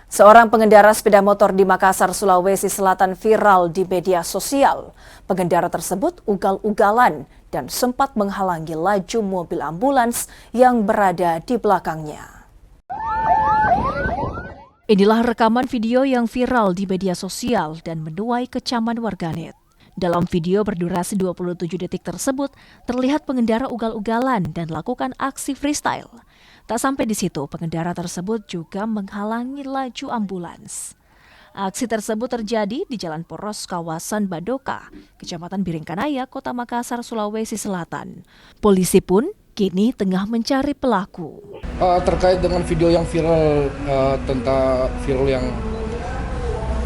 Seorang pengendara sepeda motor di Makassar, Sulawesi Selatan viral di media sosial. Pengendara tersebut ugal-ugalan dan sempat menghalangi laju mobil ambulans yang berada di belakangnya. Inilah rekaman video yang viral di media sosial dan menuai kecaman warganet. Dalam video berdurasi 27 detik tersebut, terlihat pengendara ugal-ugalan dan lakukan aksi freestyle. Tak sampai di situ, pengendara tersebut juga menghalangi laju ambulans. Aksi tersebut terjadi di Jalan Poros kawasan Badoka, Kecamatan Biringkanaya, Kota Makassar, Sulawesi Selatan. Polisi pun kini tengah mencari pelaku. Terkait dengan video yang viral tentang viral yang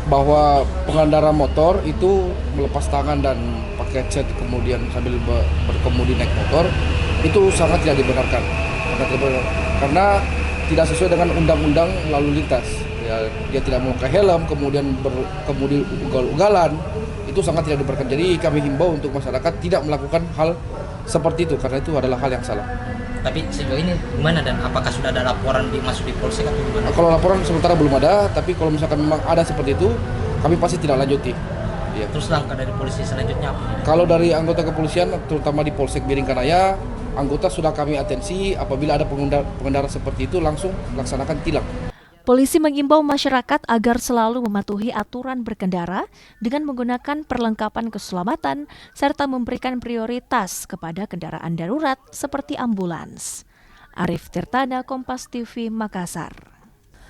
bahwa pengendara motor itu melepas tangan dan pakai headset kemudian sambil berkemudi naik motor, itu sangat tidak dibenarkan. Karena tidak sesuai dengan undang-undang lalu lintas. Ya, dia tidak memakai helm, kemudian berkemudi ugal-ugalan, itu sangat tidak dibenarkan. Jadi kami himbau untuk masyarakat tidak melakukan hal seperti itu, karena itu adalah hal yang salah. Tapi sejauh ini gimana dan apakah sudah ada laporan masuk di polsek atau gimana? Kalau laporan sementara belum ada, tapi kalau misalkan memang ada seperti itu, kami pasti tidak lanjuti. Ya. Terus langkah dari polisi selanjutnya apa? Kalau dari anggota kepolisian, terutama di Polsek Biringkanaya, anggota sudah kami atensi apabila ada pengendara seperti itu langsung laksanakan tilang. Polisi mengimbau masyarakat agar selalu mematuhi aturan berkendara dengan menggunakan perlengkapan keselamatan serta memberikan prioritas kepada kendaraan darurat seperti ambulans. Arif Tirtana, Kompas TV, Makassar.